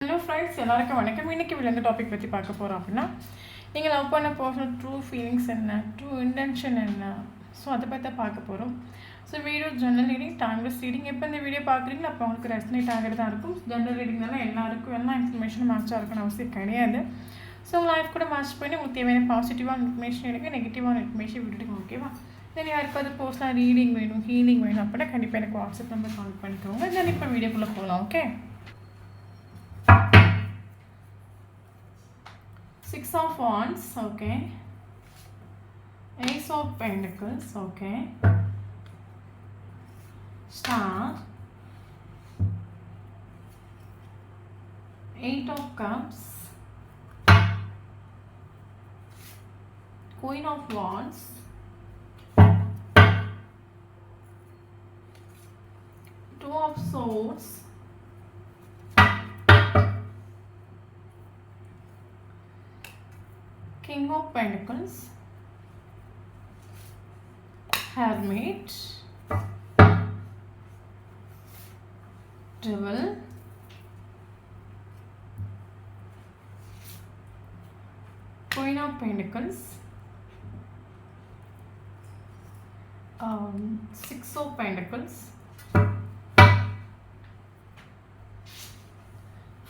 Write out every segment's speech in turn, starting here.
Hello friends, எல்லாருக்கும் வணக்கம். இன்றைக்கி விலங்கு டாபிக் பற்றி பார்க்க போகிறோம் அப்படின்னா, நீங்கள் லவ் பண்ண பர்சனல் ட்ரூ ஃபீலிங்ஸ் என்ன, ட்ரூ இன்டென்ஷன் என்ன, ஸோ அதை பற்றி தான் பார்க்க போகிறோம். So video general reading, timeless reading. எப்போ இந்த வீடியோ பார்க்குறீங்களோ அப்போ உங்களுக்கு ரெசனேட் ஆகிறது தான் இருக்கும். ஜெனரல் ரீடிங்னால எல்லாருக்கும் எல்லா இன்ஃபர்மேஷனும் மேட்சாக இருக்குன்னு அவசியம் கிடையாது. ஸோ உங்கள் லைஃப் கூட மேட்ச் பண்ணி உங்களுக்கு தேவையான பாசிட்டிவான இன்ஃபர்மேஷன் இருக்குது, நெகட்டிவான இன்ஃபர்மேஷன் விட்டுடுங்க. ஓகேவா? தென் யாருக்காவது பர்சனல் ரீடிங் வேணும், ஹீலிங் வேணும் அப்படின்னா கண்டிப்பாக எனக்கு வாட்ஸ்அப் நம்பர் கால் பண்ணிக்கோங்க. தென் இப்போ வீடியோக்குள்ளே போகலாம். Okay. Six of Wands, okay. Ace of Pentacles, okay. Star. Eight of Cups. Queen of Wands. Two of Swords. King of Pentacles, Hermit, Devil, Queen of Pentacles, Six of Pentacles,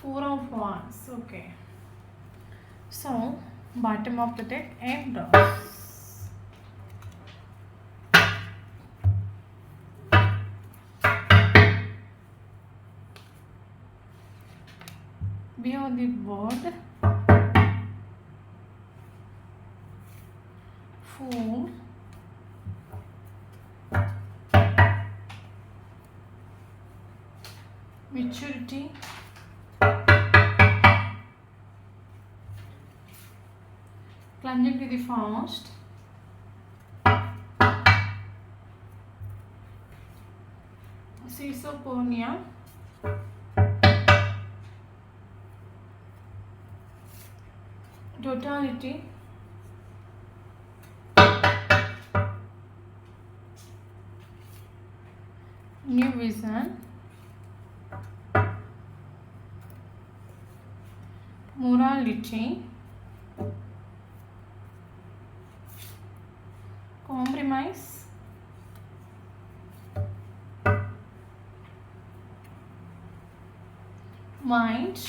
Four of Wands. Okay, so bottom of the deck and drops. Beyond the board, Fool, Maturity, plunging to the forest, Schizoponia, Totality, New Vision, Morality, Compromise, Mind,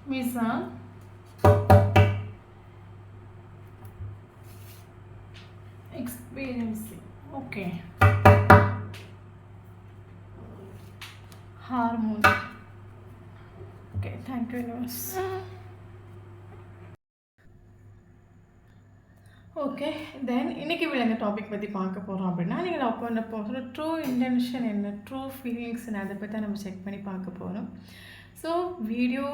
Vision, Experiencing. Okay. Harmony. Okay, thank you universe. Okay, then இன்றைக்கி விலங்கு topic பற்றி பார்க்க போகிறோம் அப்படின்னா, நீங்கள் love பண்ண போகிற true intention என்ன, ட்ரூ ஃபீலிங்ஸ் என்ன, அதை பற்றி நம்ம செக் பண்ணி பார்க்க போகிறோம். ஸோ வீடியோ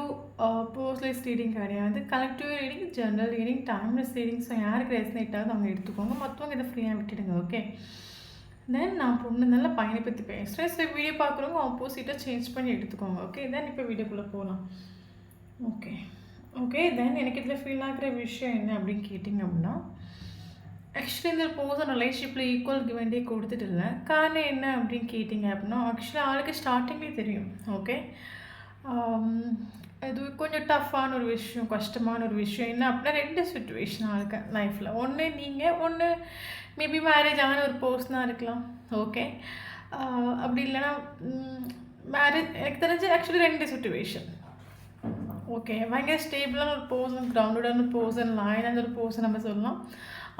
பர்சனலைஸ் ரீடிங் கிடையாது, collective reading, general reading, timeless reading. So யாருக்கு ரெசனேட் ஆகுது அவங்க எடுத்துக்கோங்க, மற்றவங்க இதை ஃப்ரீயாக விட்டுடுங்க. ஓகே, தென் நான் பொண்ணுனால பையனை பற்றி பேசுகிறேன். ஸோ வீடியோ பார்க்குறவங்க ஆப்போசிட்டாக சேஞ்ச் பண்ணி எடுத்துக்கோங்க. ஓகே, தென் இப்போ வீடியோக்குள்ளே போகலாம். ஓகே ஓகே தென் எனக்கு இதில் ஃபீல் ஆகிற விஷயம் என்ன அப்படின்னு கேட்டிங்க அப்படின்னா, ஆக்சுவலி இந்த பர்சன் ரிலேஷன்ஷிப்பில் ஈக்குவல் கிவெண்டே கொடுத்துட்டு இல்லை. காரணம் என்ன அப்படின்னு கேட்டிங்க அப்படின்னா, ஆக்சுவலி ஆளுக்கு ஸ்டார்டிங்லேயே தெரியும். ஓகே, இது கொஞ்சம் டஃப்பான ஒரு விஷயம், கஷ்டமான ஒரு விஷயம். என்ன அப்படின்னா, ரெண்டு சுச்சுவேஷன் ஆளுக்கு லைஃப்பில். ஒன்று நீங்கள், ஒன்று மேபி மேரேஜ் ஆன ஒரு பர்சனாக இருக்கலாம். ஓகே, அப்படி இல்லைன்னா மேரேஜ், எனக்கு தெரிஞ்சு ஆக்சுவலி ரெண்டு சுச்சுவேஷன். ஓகே, பயங்கர ஸ்டேபிளான ஒரு பர்சன், கிரவுண்டடான ஒரு பர்சன், லாயலான ஒரு பர்சன் நம்ம சொல்லலாம்.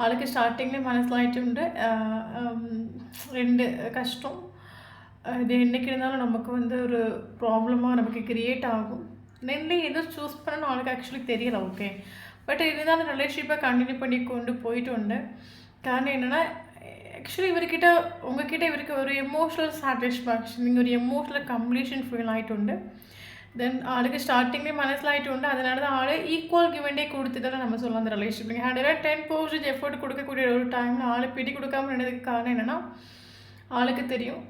ஆளுக்கு ஸ்டார்டிங்லேயே மனசிலாயிட்டு உண்டு ரெண்டு கஷ்டம். இது என்றைக்கு இருந்தாலும் நமக்கு வந்து ஒரு ப்ராப்ளமாக நமக்கு க்ரியேட் ஆகும். ரெண்டு எதுவும் சூஸ் பண்ணணும் ஆளுக்கு ஆக்சுவலி தெரியல. ஓகே, பட் இருந்தாலும் ரிலேஷன்ஷிப்பை கண்டினியூ பண்ணி கொண்டு போயிட்டு உண்டு. காரணம் என்னென்னா, ஆக்சுவலி இவர்கிட்ட உங்ககிட்ட இவருக்கு ஒரு எமோஷ்னல் சாட்டிஸ்ஃபேக்ஷன், நீங்கள் ஒரு எமோஷ்னல் கம்ப்ளீஷன் ஃபீல் ஆகிட்டு உண்டு. தென் ஆளுக்கு ஸ்டார்டிங்லேயே மனசிலாகிட்டு உண்டு. அதனால தான் ஆள் ஈக்குவல் கிவெண்டே கொடுத்துட்டாலும் நம்ம சொல்லலாம். அந்த ரிலேஷன்ஷிப் நீங்கள் 110% எஃபர்ட் கொடுக்கக்கூடிய ஒரு டைமில் ஆள் பிடி கொடுக்காமல் இருந்ததுக்கு காரணம் என்னென்னா, ஆளுக்கு தெரியும்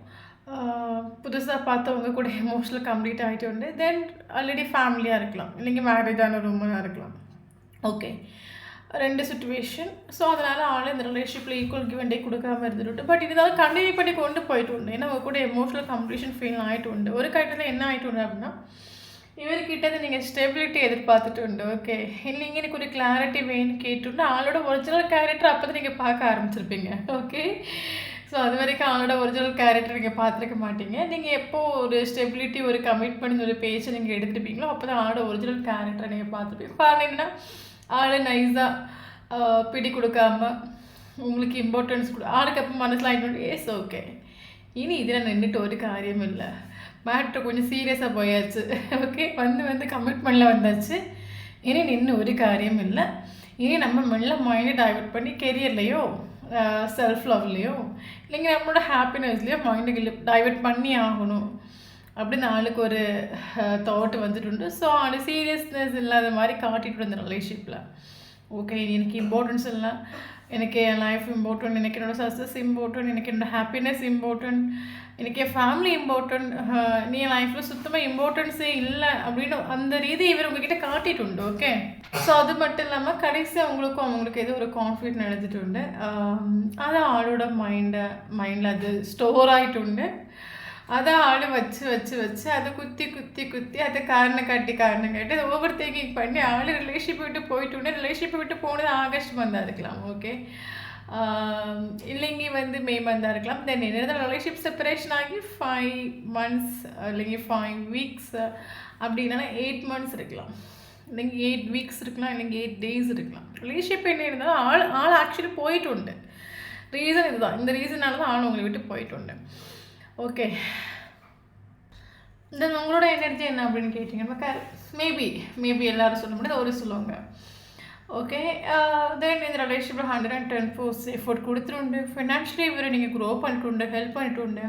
புதுசாக பார்த்தவங்க கூட எமோஷனல் கம்ப்ளீட் ஆகிட்டு உண்டு. தென் ஆல்ரெடி ஃபேமிலியாக இருக்கலாம், இல்லைங்க மேரேஜ் ஆன ரூமாக இருக்கலாம். Okay, 2 situation. സോ அதனால ஆள் இந்த ரிலேஷன்ஷிப்பில் ஈக்குவல் கிவ் அண்ட் டேக் கொடுக்காம இருந்துட்டு பட் இருந்தாலும் கண்டினியூ பண்ணி கொண்டு போயிட்டு உண்டு. ஏன்னா அவங்க கூட எமோஷனல் கம்ப்ளீஷன் ஃபீல் ஆகிட்டு உண்டு. ஒரு கட்டத்தில் என்ன ஆகிட்டு உண்டு அப்படின்னா இவர்கிட்ட நீங்கள் ஸ்டெபிலிட்டி எதிர்பார்த்துட்டு உண்டு. ஓகே இல்லைங்க எனக்கு ஒரு கிளாரிட்டி வேணும்னு கேட்டுட்டு ஆளோட ஒரிஜினல் கேரக்டர் அப்போ தான் நீங்கள் பார்க்க ஆரம்பிச்சிருப்பீங்க. ஓகே ஸோ அது வரைக்கும் ஆளோட ஒரிஜினல் கேரக்டர் நீங்கள் பார்த்துருக்க மாட்டீங்க. நீங்கள் எப்போ ஒரு ஸ்டெபிலிட்டி ஒரு கமிட்மெண்ட் ஒரு பேஜை நீங்கள் எடுத்துருப்பீங்களோ அப்போ தான் ஆளோட ஒரிஜினல் கேரக்டரை நீங்கள் பார்த்துருப்பீங்க. காரணம் என்னன்னா ஆள் நைஸாக பிடி கொடுக்காம உங்களுக்கு இம்பார்ட்டன்ஸ் ஆளுக்கு அப்போ மனசில் ஆகிட்டு எஸ் ஓகே இனி இதில் நின்றுட்டு ஒரு காரியம் இல்லை, மேட்ரு கொஞ்சம் சீரியஸாக போயாச்சு. ஓகே வந்து கமிட்மெண்ட்டில் வந்தாச்சு, இனி நின்று ஒரு காரியம் இல்லை. இனி நம்ம மெல்ல மைண்டை டைவெர்ட் பண்ணி கெரியர்லேயோ செல்ஃப் லவ்லேயோ இல்லைங்க நம்மளோட ஹாப்பினஸ்லேயோ மைண்டை டைவெர்ட் பண்ணி ஆகணும் அப்படின்னு ஆளுக்கு ஒரு தாட் வந்துட்டு உண்டு. ஸோ ஆள் சீரியஸ்னஸ் இல்லாத மாதிரி காட்டிட்டு வந்த ரிலேஷன்ஷிப்பில் ஓகே எனக்கு இம்பார்ட்டன்ஸ் இல்லை, எனக்கு என் லைஃப் இம்பார்ட்டன்ட், எனக்கு என்னோடய சக்ஸஸ் இம்பார்ட்டன்ட், எனக்கு என்னோடய ஹாப்பினஸ் இம்பார்ட்டன்ட், எனக்கு என் ஃபேமிலி இம்பார்ட்டன்ட், நீ என் லைஃப்பில் சுத்தமாக இம்பார்ட்டன்ஸே இல்லை அப்படின்னு அந்த ரீதி இவர் உங்ககிட்ட காட்டிட்டு உண்டு. ஓகே ஸோ அது மட்டும் இல்லாமல் கடைசி அவங்களுக்கு ஏதோ ஒரு கான்ஃபிடென்ட் நடந்துட்டு உண்டு. அது ஆளோட மைண்டில் அது ஸ்டோர் ஆகிட்டு உண்டு. அதை ஆள் வச்சு அதை குத்தி அதை காரணம் காட்டி அதை ஓவர் திங்கிங் பண்ணி ஆள் ரிலேஷன்ஷிப் விட்டு போயிட்டு ரிலேஷன்ஷிப் விட்டு போனது ஆகஸ்ட் மந்தாக இருக்கலாம். ஓகே இல்லைங்க மே மந்தாக இருக்கலாம். தென் என்ன ரிலேஷன்ஷிப் செப்பரேஷன் ஆகி 5 months இல்லைங்க 5 weeks அப்படின்னா 8 months இருக்கலாம், இல்லைங்க 8 weeks இருக்கலாம், இல்லைங்க 8 days இருக்கலாம். ரிலேஷன்ஷிப் என்ன இருந்தாலும் ஆள் ஆக்சுவலி போயிட்டு உண்டு. ரீசன் இதுதான், இந்த ரீசனால தான் ஆள் உங்களை விட்டு போயிட்டு உண்டு. ஓகே தென் உங்களோட எனர்ஜி என்ன அப்படின்னு கேட்டிங்கன்னா மேபி எல்லோரும் சொல்ல முடியாது, ஒரு சொல்லுவாங்க. ஓகே தென் இந்த ரிலேஷன்ஷிப்பில் 110% எஃபோர்ட் கொடுத்துருண்டு. ஃபினான்ஷியலி இவரை நீங்கள் க்ரோ பண்ணிட்டு ஹெல்ப் பண்ணிட்டு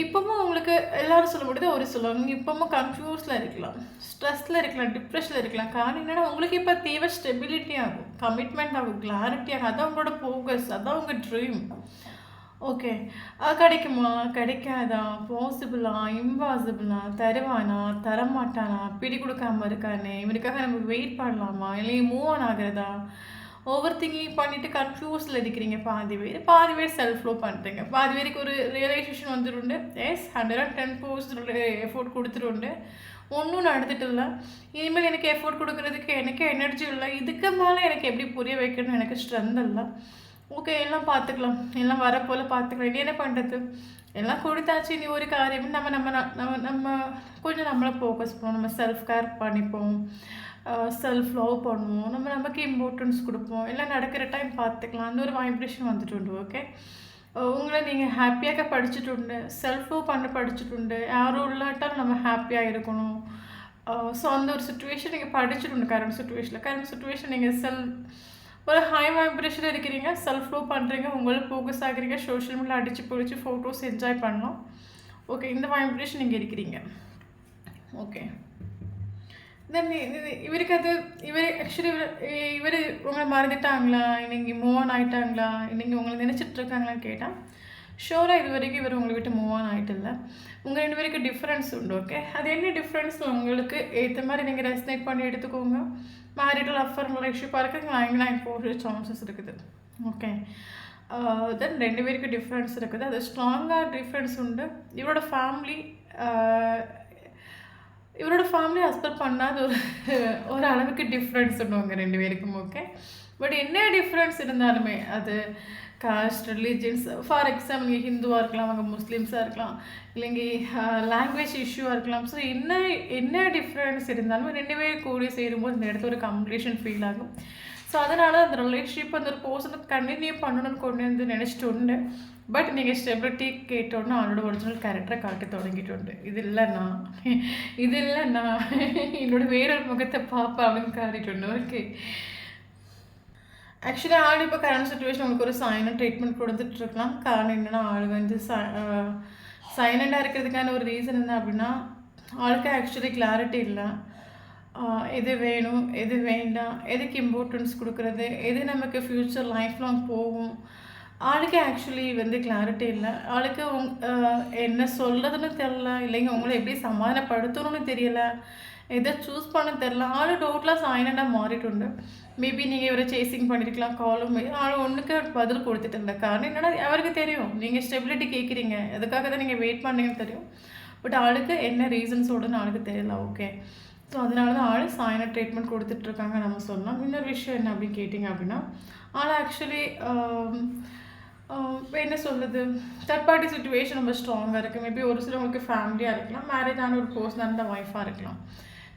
இப்போவும் உங்களுக்கு எல்லோரும் சொல்ல முடியாது, ஒரு சொல்லுவாங்க. நீங்கள் இப்போவும் கன்ஃபியூஸில் இருக்கலாம், ஸ்ட்ரெஸ்ஸில் இருக்கலாம், டிப்ரெஷனில் இருக்கலாம். காரணம் என்னென்னா உங்களுக்கு இப்போ தேவை ஸ்டெபிலிட்டி ஆகும், கமிட்மெண்ட் ஆகும், கிளாரிட்டி ஆகும். அதான் உங்களோட ஃபோக்கஸ், அதான் உங்கள் ட்ரீம். ஓகே கிடைக்குமா கிடைக்காதா, பாசிபிளா இம்பாசிபிளா, தருவானா தரமாட்டானா, பிடி கொடுக்காம இருக்கானே, இவனுக்காக நம்ம வெயிட் பண்ணலாமா, இல்லையே மூவ் ஆன் ஆகிறதா, ஓவர் திங்கிங் பண்ணிவிட்டு கன்ஃபியூஸில் இருக்கிறீங்க. பாதி பேர் செல்ஃப் லோ பண்ணுறீங்க, பாதி பேருக்கு ஒரு ரியலைசேஷன் வந்துடுண்டு. எஸ் 110% எஃபோர்ட் கொடுத்துருண்டு, ஒன்றும் நடந்துட்டு இல்லை. இனிமேல் எனக்கு எஃபோர்ட் கொடுக்குறதுக்கு எனக்கு எனர்ஜி இல்லை, இதுக்கு மேலே எனக்கு எப்படி புரிய வைக்கணும்னு எனக்கு ஸ்ட்ரென்த் இல்லை. ஓகே எல்லாம் பார்த்துக்கலாம், எல்லாம் வரப்போல் பார்த்துக்கலாம், இனி என்ன பண்ணுறது, எல்லாம் கொடுத்தாச்சு, இனி ஒரு காரியம் நம்ம கொஞ்சம் நம்மளை ஃபோக்கஸ் பண்ணுவோம், நம்ம செல்ஃப் கேர் பண்ணிப்போம், செல்ஃப் லவ் பண்ணுவோம், நமக்கு இம்பார்ட்டன்ஸ் கொடுப்போம், எல்லாம் நடக்கிற டைம் பார்த்துக்கலாம். அந்த ஒரு வைப்ரேஷன் வந்துட்டு உண்டு. ஓகே உங்களை நீங்கள் ஹாப்பியாக படிச்சுட்டு உண்டு, செல்ஃப் லவ் பண்ண படிச்சுட்டு உண்டு, யாரும் இல்லாட்டாலும் நம்ம ஹாப்பியாக இருக்கணும். ஸோ அந்த ஒரு சுச்சுவேஷன் நீங்கள் படிச்சுட்டு உண்டு. கரண்ட் சுச்சுவேஷன் நீங்கள் ஒரு ஹை வைப்ரேஷனில் இருக்கிறீங்க, செல்ஃப் லவ் பண்ணுறீங்க, உங்களுக்கு ஃபோக்கஸ் ஆகிறீங்க, சோஷியல் மீடியா அடித்து பிடிச்சி ஃபோட்டோஸ் என்ஜாய் பண்ணலாம். ஓகே இந்த வைப்ரேஷன் நீங்கள் இருக்கிறீங்க. ஓகே தென் இவருக்கு இவர் ஆக்சுவலி இவர் உங்களை மறந்துட்டாங்களா, இன்னைக்கு மூவ் ஆன் ஆகிட்டாங்களா, இன்னைக்கு உங்களை நினச்சிட்ருக்காங்களான்னு கேட்டால் ஷோராக இது வரைக்கும் இவர் உங்களை விட்டு மூவ் ஆன் ஆகிட்டு இல்லை. உங்கள் 2 பேருக்கு டிஃப்ரென்ஸ் உண்டு. ஓகே அது என்ன டிஃப்ரென்ஸ் உங்களுக்கு ஏற்ற மாதிரி நீங்கள் ரெஸ்னேட் பண்ணி எடுத்துக்கோங்க. மேரிட்டல் அஃபர் ரிலேஷன்ஷிப்பாக இருக்குது 99% சான்சஸ் இருக்குது. ஓகே தென் 2 பேருக்கு டிஃப்ரென்ஸ் இருக்குது, அது ஸ்ட்ராங்காக டிஃப்ரென்ஸ் உண்டு. இவரோட ஃபேமிலி ஹஸ்பண்ட் பண்ணாத ஒரு அளவுக்கு டிஃப்ரென்ஸ் உண்டு உங்கள் 2 பேருக்கும். ஓகே பட் என்ன டிஃப்ரென்ஸ் இருந்தாலுமே அது காஸ்ட் ரிலீஜியன்ஸ், ஃபார் எக்ஸாம்பிள் நீங்கள் ஹிந்துவாக இருக்கலாம், அவங்க முஸ்லீம்ஸாக இருக்கலாம், இல்லைங்க லாங்குவேஜ் இஷ்யூவாக இருக்கலாம். ஸோ என்ன டிஃப்ரென்ஸ் இருந்தாலும் 2 பேர் கூடி சேரும்போது இந்த இடத்துல ஒரு கம்ப்ளீஷன் ஃபீல் ஆகும். ஸோ அதனால் அந்த ரிலேஷன்ஷிப் அந்த ஒரு பர்சனை கண்டினியூ பண்ணணும்னு கொண்டு வந்து நினச்சிட்டு உண்டு. பட் நீங்கள் ஸ்டெபிலிட்டி கேட்டோன்னா அவனோட ஒரிஜினல் கேரக்டரை காட்ட தொடங்கிட்டு உண்டு. இது இல்லைண்ணா என்னோட வேறொரு முகத்தை பார்ப்பேன் அப்படின்னு காட்டிட்டு உண்டு. ஓகே ஆக்சுவலி ஆள் இப்போ கரண்ட் சுச்சுவேஷன் உங்களுக்கு ஒரு சைலண்ட் ட்ரீட்மெண்ட் கொடுத்துட்ருக்கலாம். காரணம் என்னென்னா ஆள் சைலண்டாக இருக்கிறதுக்கான ஒரு ரீசன் என்ன அப்படின்னா ஆளுக்கு ஆக்சுவலி கிளாரிட்டி இல்லை, எது வேணும் எது வேண்டாம், எதுக்கு இம்பார்ட்டன்ஸ் கொடுக்குறது, எது நமக்கு ஃப்யூச்சர் லைஃப் லாங் போகும். ஆளுக்கு ஆக்சுவலி கிளாரிட்டி இல்லை, ஆளுக்கு என்ன சொல்கிறதுன்னு தெரில, இல்லைங்க உங்களை எப்படி சமாதானப்படுத்தணும்னு தெரியலை, எதை சூஸ் பண்ண தெரில. ஆள் டோட்டலாக சைலண்டாக மாறிட்டு உண்டு. மேபி நீங்கள் இவரை சேசிங் பண்ணியிருக்கலாம், காலும் ஆனால் ஒன்றுக்கு பதில் கொடுத்துட்டு இருந்த காரணம் என்னென்னா அவருக்கு தெரியும் நீங்கள் ஸ்டெபிலிட்டி கேட்குறீங்க, எதுக்காக தான் நீங்கள் வெயிட் பண்ணீங்கன்னு தெரியும். பட் ஆளுக்கு என்ன ரீசன்ஸோடுன்னு ஆளுக்கு தெரியல. ஓகே, ஸோ அதனால தான் ஆள் சாயன ட்ரீட்மெண்ட் கொடுத்துட்ருக்காங்க நம்ம சொல்லலாம். இன்னொரு விஷயம் என்ன அப்படின்னு கேட்டிங்க அப்படின்னா, ஆள் ஆக்சுவலி என்ன சொல்லுது, தேர்ட் பார்ட்டி சுச்சுவேஷன் ரொம்ப ஸ்ட்ராங்காக இருக்குது. மேபி ஒரு சிலவங்களுக்கு ஃபேமிலியாக இருக்கலாம், மேரேஜ் ஆன ஒரு பர்சனாக இருந்த ஒய்ஃபாக இருக்கலாம்.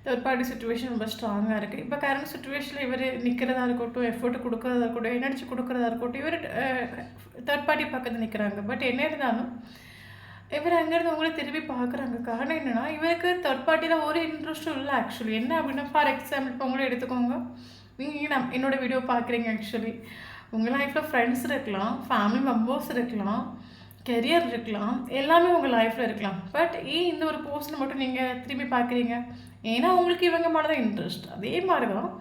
தேர்ட் பார்ட்டி சுச்சுவேஷன் ரொம்ப ஸ்ட்ராங்காக இருக்குது. இப்போ கரண்ட் சுச்சுவேஷனில் இவர் நிற்கிறதா இருக்கட்டும், எஃபோர்ட் கொடுக்குறதா இருக்கட்டும், எனர்ஜி கொடுக்குறதா இருக்கட்டும், இவர் தேர்ட் பார்ட்டி பக்கத்தில் நிற்கிறாங்க. பட் என்ன இருந்தாலும் இவர் அங்கேருந்து உங்களை திரும்பி பார்க்குறாங்க. காரணம் என்னென்னா இவருக்கு தேர்ட் பார்ட்டியில் ஒரு இன்ட்ரெஸ்ட்டும் இல்லை ஆக்சுவலி. என்ன அப்படின்னா, ஃபார் எக்ஸாம்பிள் இப்போ உங்களே எடுத்துக்கோங்க, நீங்கள் என்னோடய வீடியோ பார்க்குறீங்க. ஆக்சுவலி உங்கள் லைஃப்பில் ஃப்ரெண்ட்ஸ் இருக்கலாம், ஃபேமிலி மெம்பர்ஸ் இருக்கலாம், கெரியர் இருக்கலாம், எல்லாமே உங்கள் லைஃப்பில் இருக்கலாம். பட் இந்த ஒரு போர்ஷனை மட்டும் நீங்கள் திரும்பி பார்க்குறீங்க, ஏன்னா உங்களுக்கு இவங்க மேலே தான் இன்ட்ரெஸ்ட். அதே மாதிரி தான்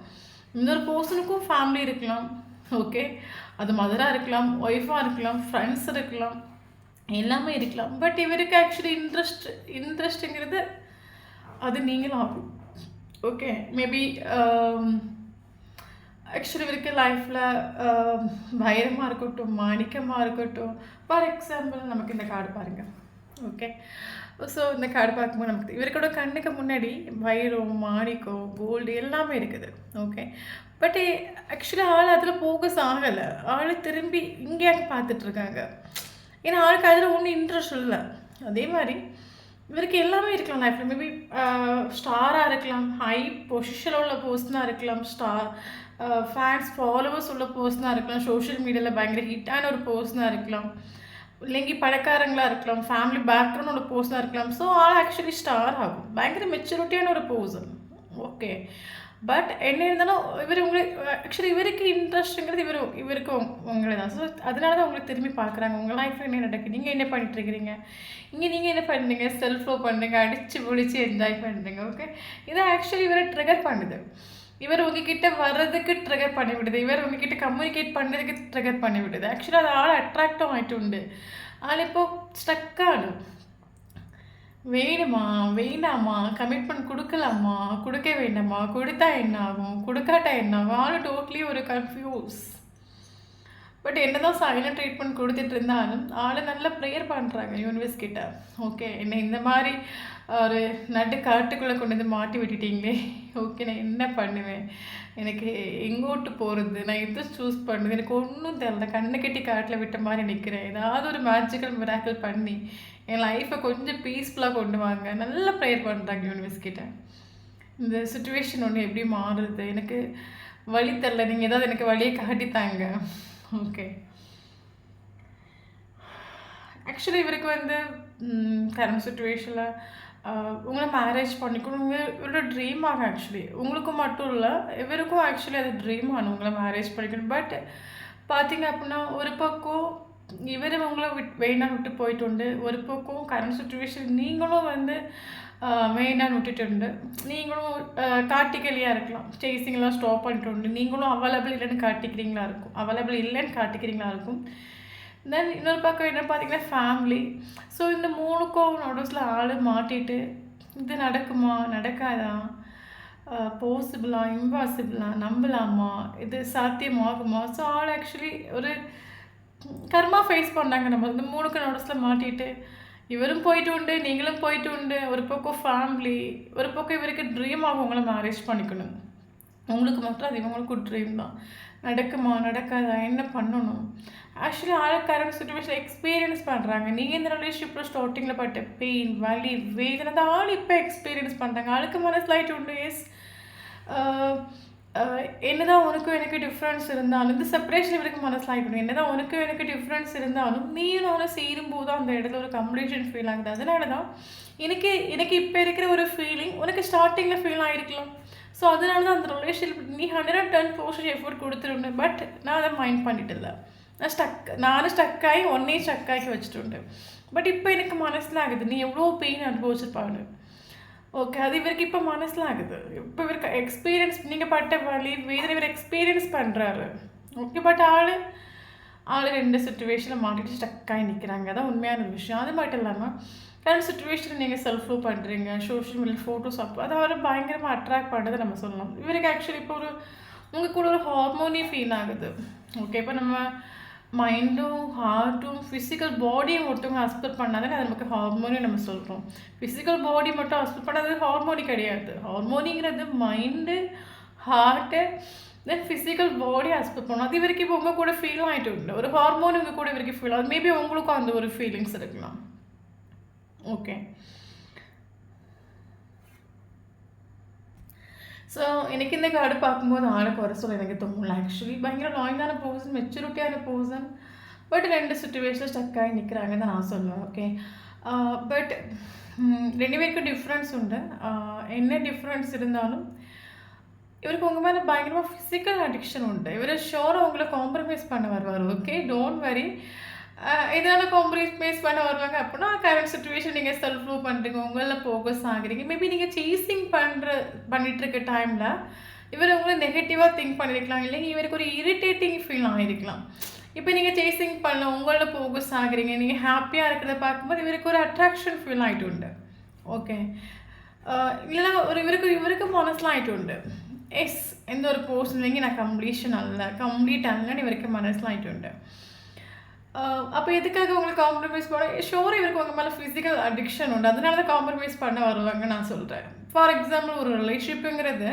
இந்த ஒரு பர்சனுக்கும் ஃபேமிலி இருக்கலாம். ஓகே, அது மதராக இருக்கலாம், ஒய்ஃபாக இருக்கலாம், ஃப்ரெண்ட்ஸ் இருக்கலாம், எல்லாமே இருக்கலாம். பட் இவருக்கு ஆக்சுவலி இன்ட்ரெஸ்ட்டுங்கிறது அது நீங்களும் ஆகும். ஓகே, மேபி ஆக்சுவலி இவருக்கு லைஃப்பில் வைரமாக இருக்கட்டும், மாணிக்கமாக இருக்கட்டும். ஃபார் எக்ஸாம்பிள் நமக்கு இந்த கார்டு பாருங்கள். ஓகே, ஸோ இந்த கார்டு பார்க்கும்போது நமக்கு இவருக்கோட கண்ணுக்கு முன்னாடி வைரம், மாணிக்கம், கோல்டு எல்லாமே இருக்குது. ஓகே, பட் ஆக்சுவலி ஆள் அதில் ஃபோக்கஸ் ஆகலை. ஆள் திரும்பி இங்கேயாங்க பார்த்துட்ருக்காங்க. ஏன்னா ஆளுக்கு அதில் ஒன்றும் இன்ட்ரெஸ்ட் இல்லை. அதே மாதிரி இவருக்கு எல்லாமே இருக்கலாம் லைஃப்பில். மேபி ஸ்டாராக இருக்கலாம், ஹை பொசிஷனில் உள்ள பர்சனாக இருக்கலாம், ஃபேன்ஸ் ஃபாலோவர்ஸ் உள்ள பர்சனாக இருக்கலாம், சோஷியல் மீடியாவில் பயங்கர ஹிட்டான ஒரு பர்சனாக இருக்கலாம், இல்லைங்க பணக்காரங்களாக இருக்கலாம், ஃபேமிலி பேக்ரவுண்ட் ஒரு பர்சனாக இருக்கலாம். ஸோ ஆள் ஆக்சுவலி ஸ்டார் ஆகும், பயங்கர மெச்சூரிட்டியான ஒரு பர்சன். ஓகே, பட் என்ன இருந்தாலும் ஆக்சுவலி இவருக்கு இன்ட்ரெஸ்ட்டுங்கிறது இவருக்கு உங்களை தான். ஸோ அதனால தான் உங்களை திரும்பி பார்க்குறாங்க. உங்கள் லைஃப்பில் என்ன நடக்குது, நீங்கள் என்ன பண்ணிட்டுருக்கிறீங்க, நீங்கள் என்ன பண்ணுறீங்க, செல்ஃப் லவ் பண்ணுறீங்க, அடித்து பிடிச்சி என்ஜாய் பண்ணுறீங்க. ஓகே, இதை ஆக்சுவலி இவரை ட்ரிகர் பண்ணுது. இவர் உங்ககிட்ட வர்றதுக்கு ட்ரிகர் பண்ணி விடுது, இவர் உங்ககிட்ட கம்யூனிகேட் பண்ணுறதுக்கு ட்ரிகர் பண்ணி விடுது. ஆக்சுவலி அது ஆள் அட்ராக்டும் ஆகிட்டு உண்டு. ஆள் இப்போது ஸ்டக்காகும். வேணுமா வேண்டாமா, கமிட்மெண்ட் கொடுக்கலாமா கொடுக்க வேண்டாமா, கொடுத்தா என்ன ஆகும் கொடுக்காட்டா என்ன ஆகும், ஆள் டோட்டலி ஒரு கன்ஃபியூஸ். பட் என்ன தான் சைலண்ட் ட்ரீட்மெண்ட் கொடுத்துட்டு இருந்தாலும் ஆள் நல்லா ப்ரேயர் பண்ணுறாங்க யூனிவர்ஸ் கிட்ட. ஓகே, என்னை இந்த மாதிரி ஒரு நட்டு காட்டுக்குள்ளே கொண்டு வந்து மாட்டி விட்டுட்டீங்களே, ஓகே நான் என்ன பண்ணுவேன், எனக்கு எங்கோட்டு போகிறது, நான் எதை சூஸ் பண்ணுறது, எனக்கு ஒன்றும் தெரியல, கண்ணை கட்டி காட்டில் விட்ட மாதிரி நிற்கிறேன், ஏதாவது ஒரு மேஜிக்கல் மிராக்கிள் பண்ணி என் லைஃப்பை கொஞ்சம் பீஸ்ஃபுல்லாக கொண்டு வாங்க. நல்லா ப்ரேயர் பண்ணுறாங்க யூனிவர்ஸ் கிட்ட. இந்த சுச்சுவேஷன் ஒன்று எப்படி மாறுறது, எனக்கு வழி தெரில, நீங்கள் ஏதாவது எனக்கு வழியை காட்டித்தாங்க. ஓகே, ஆக்சுவலி இவருக்கு வந்து கரண்ட் சுச்சுவேஷனில் உங்களை மேரேஜ் பண்ணிக்கணும் இவரோட ட்ரீம் ஆகும். ஆக்சுவலி உங்களுக்கு மட்டும் இல்லை, இவருக்கும் ஆக்சுவலி அது ட்ரீம் ஆகணும் உங்களை மேரேஜ் பண்ணிக்கணும். பட் பார்த்தீங்க அப்படின்னா ஒரு பக்கம் இவர் உங்களை வேண்டான்னு விட்டு போயிட்டு உண்டு, ஒரு பக்கம் கரண்ட் சுச்சுவேஷன் நீங்களும் வந்து வேண்டான்னு விட்டுட்டு உண்டு. நீங்களும் காட்டிக்கலியாக இருக்கலாம், சேசிங்லாம் ஸ்டாப் பண்ணிட்டு உண்டு, நீங்களும் அவைலபிள் இல்லைன்னு காட்டிக்கிறீங்களா இருக்கும், அவைலபிள் இல்லைன்னு காட்டிக்கிறீங்களா இருக்கும். தென் இன்னொரு பக்கம் என்ன பார்த்தீங்கன்னா ஃபேமிலி. ஸோ இந்த மூணுக்கும் நடுவில் ஆள் மாட்டிட்டு இது நடக்குமா நடக்காதா, பாசிபிளா இம்பாசிபிளா, நம்பலாமா, இது சாத்தியமாகுமா. ஸோ ஆள் ஆக்சுவலி ஒரு கர்மா ஃபேஸ் பண்ணாங்க. நம்ம இந்த மூணுக்கு நடுவில் மாட்டிட்டு இவரும் போயிட்டு உண்டு, நீங்களும் போயிட்டு உண்டு. ஒரு பக்கம் ஃபேமிலி, ஒரு பக்கம் இவருக்கு ட்ரீம் ஆகும் உங்களை மேரேஜ் பண்ணிக்கணும். உங்களுக்கு மட்டும் அது இவங்களுக்கும் ட்ரீம் தான். நடக்குமா நடக்காதா, என்ன பண்ணணும். ஆக்சுவலி ஆள் கரண்ட் சுச்சுவேஷன் எக்ஸ்பீரியன்ஸ் பண்ணுறாங்க. நீங்கள் இந்த ரிலேஷன்ஷிப்பில் ஸ்டார்டிங்கில் பட்ட பெயின், வலி, வேதனை தான் ஆள் இப்போ எக்ஸ்பீரியன்ஸ் பண்ணுறாங்க. ஆளுக்கு மனசிலாயிட்டு உண்டு. எஸ், என்னதான் உனக்கும் எனக்கு டிஃப்ரென்ஸ் இருந்தாலும் இந்த செப்பரேஷன் இவருக்கு மனசிலாகிக்கணும். என்னதான் உனக்கும் எனக்கு டிஃப்ரென்ஸ் இருந்தாலும் நீயும் நானும் சேரும்போது தான் அந்த இடத்துல ஒரு கம்ப்ளீஷன் ஃபீல் ஆகுது. அதனால தான் எனக்கு இப்போ இருக்கிற ஒரு ஃபீலிங் உனக்கு ஸ்டார்டிங்கில் ஃபீல் ஆகிருக்கலாம். ஸோ அதனால தான் அந்த ரிலேஷன்ஷிப் நீ 110% எஃபோர்ட் கொடுத்துருந்தேன். பட் நான் அதை மைண்ட் பண்ணிட்டு இல்லை, நானும் ஸ்டக்காகி ஒன்னையும் ஸ்டக்காகி வச்சுட்டு. பட் இப்போ எனக்கு மனசில் ஆகுது நீ எவ்வளோ பெயின் அனுபவிச்சிருப்பாங்க. ஓகே, அது இவருக்கு இப்போ மனசில் ஆகுது. இப்போ இவருக்கு எக்ஸ்பீரியன்ஸ் நீங்கள் பட்ட வழி வேதனை இவர் எக்ஸ்பீரியன்ஸ் பண்ணுறாரு. ஓகே, பட் ஆள் ரெண்டு சுச்சுவேஷனில் மாட்டிட்டு ஸ்டக்காகி நிற்கிறாங்க. அதான் உண்மையான விஷயம். அது மட்டும் இல்லாமல் கரண்ட் சுச்சுவேஷனில் நீங்கள் செல்ஃப் லவ் பண்ணுறீங்க, சோஷியல் மீடியா ஃபோட்டோஸ் அதை அவர் பயங்கரமாக அட்ராக்ட் பண்ணுறதை நம்ம சொல்லலாம். இவருக்கு ஆக்சுவலி இப்போ ஒரு உங்கள் கூட ஒரு ஹார்மோனி ஃபீல் ஆகுது. ஓகே, இப்போ நம்ம மைண்டும் ஹார்ட்டும் ஃபிசிக்கல் பாடியும் ஒருத்தவங்க அக்செப்ட் பண்ணாதானே அது நமக்கு ஹார்மோனி நம்ம சொல்கிறோம். ஃபிசிக்கல் பாடி மட்டும் அக்செப்ட் பண்ணாதது ஹார்மோனி கிடையாது. ஹார்மோனிங்கிறது mind, heart, then physical body accept பண்ணணும். அது வரைக்கும் இப்போ உங்கள் கூட ஃபீல் ஆகிட்டு உண்டு. ஒரு ஹார்மோன் உங்கள் கூட வரைக்கும் ஃபீல் ஆகுது. மேபி உங்களுக்கும் அந்த ஒரு ஃபீலிங்ஸ் இருக்கலாம். ஓகே, ஸோ எனக்கு இந்த கார்டு பார்க்கும்போது ஆளை குறை சொல்ல எனக்கு தோணல. ஆக்சுவலி பயங்கர லாயலான பர்சன், மெச்சூரிட்டியான பர்சன். பட் 2 சிச்சுவேஷனில் ஸ்டக் ஆகி நிற்கிறாங்கன்னு தான் நான் சொல்லுவேன். ஓகே, பட் 2 பேருக்கும் டிஃப்ரென்ஸ் உண்டு. என்ன டிஃப்ரென்ஸ் இருந்தாலும் இவருக்கு உங்கள் மேலே பயங்கரமாக ஃபிசிக்கல் அடிக்ஷன் உண்டு. இவர் ஷோரை உங்களை காம்ப்ரமைஸ் பண்ண வருவார். Okay, don't worry. இதனால் காம்ப்ரமைஸ் பண்ண வருவாங்க அப்படின்னா கரண்ட் சுச்சுவேஷன் நீங்கள் செல்ஃப் லவ் பண்ணுறீங்க, உங்களில் ஃபோக்கஸ் ஆகுறீங்க. மேபி நீங்கள் சேசிங் பண்ணிகிட்ருக்க டைமில் இவர் உங்களை நெகட்டிவாக திங்க் பண்ணியிருக்கலாம், இல்லைங்க இவருக்கு ஒரு இரிட்டேட்டிங் ஃபீல் ஆகிருக்கலாம். இப்போ நீங்கள் சேசிங் பண்ண உங்களில் ஃபோக்கஸ் ஆகுறீங்க, நீங்கள் ஹாப்பியாக இருக்கிறத பார்க்கும்போது இவருக்கு ஒரு அட்ராக்ஷன் ஃபீல் ஆகிட்டு உண்டு. ஓகே, இல்லைனா ஒரு இவருக்கு மனசில் ஆகிட்டு உண்டு. எஸ், எந்த ஒரு போர்ஷன்லேயும் நான் கம்ப்ளீட் அல்லன்னு இவருக்கு மனசில் ஆகிட்டு உண்டு. அப்போ எதுக்காக உங்களுக்கு காம்ப்ரமைஸ் பண்ண ஷோர் இவருக்கு உங்கள் மேலே ஃபிசிக்கல் அடிக்ஷன் உண்டு. அதனால தான் காம்ப்ரமைஸ் பண்ண வருவாங்க நான் சொல்கிறேன். ஃபார் எக்ஸாம்பிள் ஒரு ரிலேஷன்ஷிப்புங்கிறது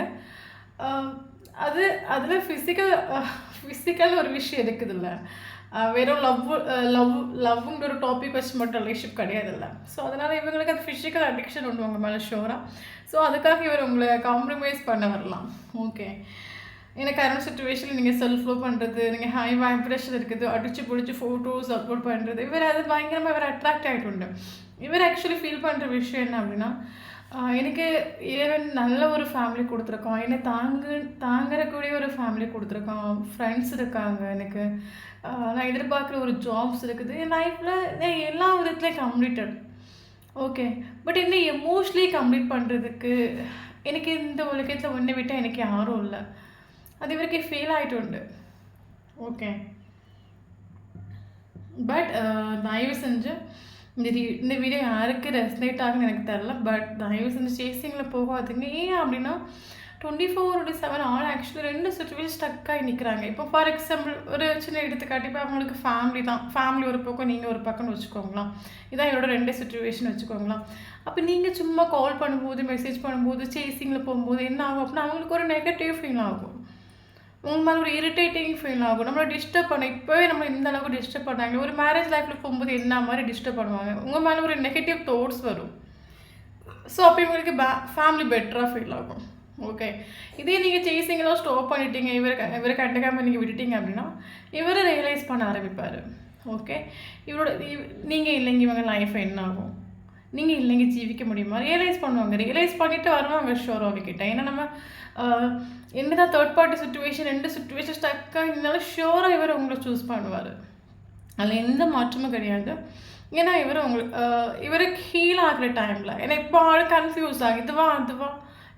அதில் ஃபிசிக்கல் ஒரு விஷயம் இருக்குதுல்ல. வெறும் லவ்ங்கிற ஒரு டாபிக் வச்சு மட்டும் ரிலேஷன்ஷிப் கிடையாதுல்ல. ஸோ அதனால் இவங்களுக்கு அது ஃபிசிக்கல் அடிக்ஷன் உண்டு உங்கள் மேலே ஷோராக. ஸோ அதுக்காக இவர் உங்களை காம்ப்ரமைஸ் பண்ண வரலாம். ஓகே, ஏன்னா கரண்ட் சுச்சுவேஷனில் நீங்கள் செல்ஃப் லவ் பண்ணுறது, நீங்கள் ஹை வைப்ரேஷன் இருக்குது, அடித்து பிடிச்சி ஃபோட்டோஸ் அப்லோட் பண்ணுறது, இவர் அது பயங்கரமாக இவர் அட்ராக்ட் ஆகிட்டு உண்டு. இவர் ஆக்சுவலி ஃபீல் பண்ணுற விஷயம் என்ன அப்படின்னா, எனக்கு இறைவன் நல்ல ஒரு ஃபேமிலி கொடுத்துருக்கான், என்னை தாங்கக்கூடிய ஒரு ஃபேமிலி கொடுத்துருக்கான், ஃப்ரெண்ட்ஸ் இருக்காங்க எனக்கு, நான் எதிர்பார்க்குற ஒரு ஜாப்ஸ் இருக்குது, என் லைஃப்பில் எல்லா விதத்துலேயும் கம்ப்ளீட்டட். ஓகே, பட் என்ன எமோஷ்னலி கம்ப்ளீட் பண்ணுறதுக்கு எனக்கு இந்த உலகத்தில் ஒன்றை விட்டால் எனக்கு யாரும் இல்லை. அது இவருக்கு ஃபீல் ஆகிட்டு உண்டு. ஓகே, பட் தயவு செஞ்சு இந்த வீடியோ யாருக்கு ரெஸ்னேட் ஆகுன்னு எனக்கு தெரில. பட் தயவு செஞ்சு சேசிங்கில் போகாதுங்க. ஏன் அப்படின்னா 24/7 ஆள் ஆக்சுவலி 2 சுச்சுவேஷன் ஸ்டக் ஆகி நிற்கிறாங்க. இப்போ ஃபார் எக்ஸாம்பிள் ஒரு சின்ன எடுத்துக்காட்டி, இப்போ அவங்களுக்கு ஃபேமிலி ஒரு பக்கம், நீங்கள் ஒரு பக்கம்னு வச்சுக்கோங்களாம். இதான் என்னோட 2 சுச்சுவேஷன் வச்சுக்கோங்களாம். அப்போ நீங்கள் சும்மா கால் பண்ணும்போது, மெசேஜ் பண்ணும்போது, சேசிங்கில் போகும்போது என்ன ஆகும் அப்படின்னா அவங்களுக்கு ஒரு நெகட்டிவ் ஃபீல் ஆகும். உங்கள் மேலே ஒரு இரிட்டேட்டிங் ஃபீல் ஆகும். நம்மளை டிஸ்டர்ப் பண்ண இப்போவே நம்ம இந்த அளவுக்கு டிஸ்டர்ப் பண்ணாங்க. ஒரு மேரேஜ் லைஃப்பில் போகும்போது என்ன மாதிரி டிஸ்டர்ப் பண்ணுவாங்க, உங்கள் மேலே ஒரு நெகட்டிவ் தாட்ஸ் வரும். ஸோ அப்போ இவங்களுக்கு ஃபேமிலி பெட்டராக ஃபீல் ஆகும். ஓகே, இதே நீங்கள் சேசிங்கெல்லாம் ஸ்டாப் பண்ணிட்டீங்க, இவரை கண்டுக்காமல் நீங்கள் விட்டுட்டீங்க அப்படின்னா இவரை ரியலைஸ் பண்ண ஆரம்பிப்பார். ஓகே, நீங்கள் இல்லைங்க இவங்க லைஃப் என்ன ஆகும், நீங்கள் இல்லைங்க ஜீவிக்க முடியுமா, ரியலைஸ் பண்ணுவாங்க. ரியலைஸ் பண்ணிவிட்டு வருவாங்க ஷோர் அவங்கக்கிட்ட. ஏன்னா நம்ம என்னதான் தேர்ட் பார்ட்டி சுச்சுவேஷன் 2 சுச்சுவேஷன் ஸ்டக்காக இருந்தாலும் ஷோராக இவர் உங்களை சூஸ் பண்ணுவார். அதில் எந்த மாற்றமும் கிடையாது. ஏன்னா இவருக்கு ஹீல் ஆகிற டைமில், ஏன்னா இப்போ ஆள் கன்ஃபியூஸ் ஆகும், அதுவா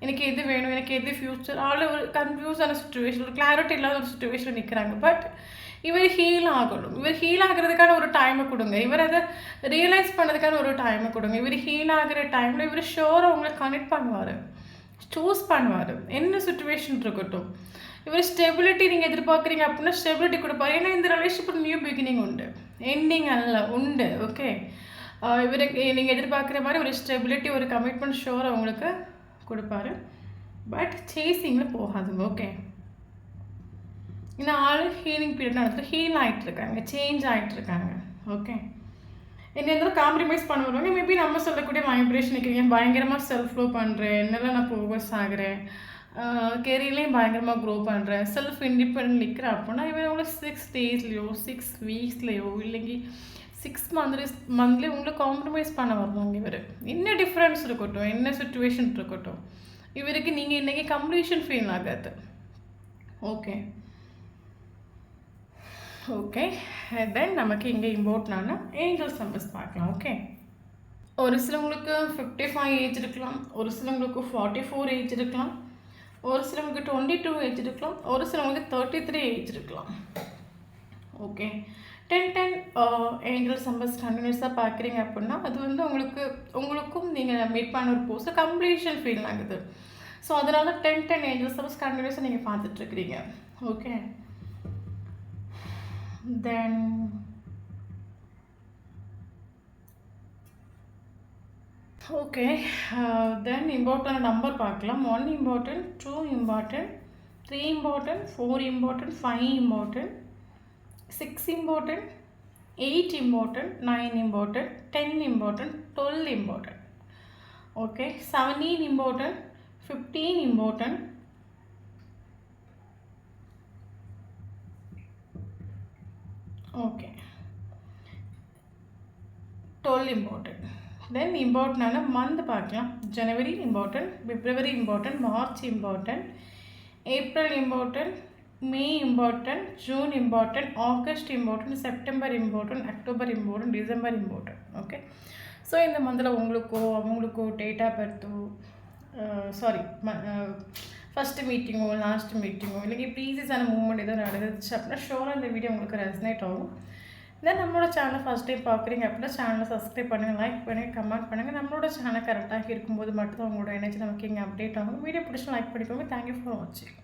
எனக்கு எது வேணும், எனக்கு எது ஃப்யூச்சர், ஆள் ஒரு கன்ஃபியூஸான சுச்சுவேஷன், ஒரு கிளாரிட்டி இல்லாத ஒரு சுச்சுவேஷன் நிற்கிறாங்க. பட் இவர் ஹீல் ஆகணும். இவர் ஹீல் ஆகிறதுக்கான ஒரு டைமை கொடுங்க. இவர் அதை ரியலைஸ் பண்ணதுக்கான ஒரு டைமை கொடுங்க. இவர் ஹீல் ஆகிற டைமில் இவர் ஷோராக உங்களை கனெக்ட் பண்ணுவார், சூஸ் பண்ணுவார். என்ன சுச்சுவேஷன் இருக்கட்டும். இவர் ஸ்டெபிலிட்டி நீங்கள் எதிர்பார்க்குறீங்க அப்படின்னா ஸ்டெபிலிட்டி கொடுப்பார். ஏன்னா இந்த ரிலேஷன்ஷிப் நியூ பிகினிங் உண்டு, எண்டிங் அல்ல உண்டு. ஓகே, இவருக்கு நீங்கள் எதிர்பார்க்குற மாதிரி ஒரு ஸ்டெபிலிட்டி, ஒரு கமிட்மெண்ட் ஷோரை உங்களுக்கு கொடுப்பாரு. பட் சேசிங்கில் போகாதுங்க. ஓகே, இந்த ஆள் ஹீலிங் பீரியட் நடத்துகிற ஹீல் ஆகிட்டுருக்காங்க, சேஞ்ச் ஆகிட்டுருக்காங்க. ஓகே, என்ன இருந்தாலும் காம்ப்ரமைஸ் பண்ண வருவாங்க. மேபி நம்ம சொல்லக்கூடிய வைப்ரேஷன் இருக்கிறீங்க, பயங்கரமாக செல்ஃப் லவ் பண்ணுறேன், என்னெல்லாம் நான் ப்ரோக்ரஸ் ஆகிறேன், கெரியர்லேயும் பயங்கரமாக க்ரோ பண்ணுறேன், செல்ஃப் இண்டிபெண்ட் நிற்கிறேன் அப்படின்னா இவன் உங்களுக்கு 6 டேஸ்லையோ 6 வீக்ஸ்லையோ இல்லைங்க 6 மந்த்லேயே உங்களை காம்ப்ரமைஸ் பண்ண வருவாங்க. இவர் என்ன டிஃப்ரென்ஸ் இருக்கட்டும், என்ன சுச்சுவேஷன் இருக்கட்டும், இவருக்கு நீங்கள் இன்றைக்கி கம்ப்ளீஷன் ஃபீல் ஆகாது. ஓகே ஓகே தென் நமக்கு இங்கே இம்பார்ட்டனான ஏஞ்சல்ஸ் நம்பர்ஸ் பார்க்கலாம். ஓகே, ஒரு சிலவங்களுக்கு 55 ஏஜ் இருக்கலாம், ஒரு சிலவங்களுக்கு 44 ஏஜ் இருக்கலாம், ஒரு சிலவங்களுக்கு 22 ஏஜ் இருக்கலாம், ஒரு சிலவங்களுக்கு 33 ஏஜ் இருக்கலாம். ஓகே, 10 ஏஞ்சல்ஸ் நம்பர்ஸ் கண்டினியூஸாக பார்க்குறீங்க அப்படின்னா அது வந்து உங்களுக்கும் நீங்கள் மீட் பண்ண ஒரு போஸ்ட் கம்ப்ளீஷன் ஃபீல் ஆகுது. ஸோ அதனால 10 ஏஞ்சல்ஸ் சப்போஸ் கண்டினியூஸாக நீங்கள் பார்த்துட்ருக்குறீங்க. Okay. Then okay. Then important number பார்க்கலாம். 1 important, 2 important, 3 important, 4 important, 5 important, 6 important, 8 important, 9 important, 10 important, 12 important. Okay. 17 important, 15 important, okay, 12 important. Then இம்பார்ட்டண்டான மந்த் பார்க்கலாம். January important, February important, March important, April important, May important, June important, August important, September important, October important, December important. Okay. So இந்த மந்தில் உங்களுக்கோ அவங்களுக்கோ date of பர்த்தோ sorry first மீட்டிங்கோ last மீட்டிங்கோ இல்லை ப்ரீசியஸான மூமெண்ட் எதுவும் நடந்துச்சு அப்படின்னா ஷோராக இந்த வீடியோ உங்களுக்கு ரெசனேட் ஆகும். தென் நம்மளோட சேனலை ஃபஸ்ட் டைம் பார்க்குறீங்க அப்படின்னா சேனலை சப்ஸ்கிரைப் பண்ணுங்கள், லைக் பண்ணுங்கள், கமெண்ட் பண்ணுங்கள். நம்மளோட சேனல் கரெக்டாக இருக்கும்போது மட்டும் உங்களோட எனர்ஜி நமக்கு இங்கே அப்டேட் ஆகும். வீடியோ பிடிச்சி லைக் பண்ணிக்கோங்க. தேங்க்யூ ஃபார் வாட்சிங்.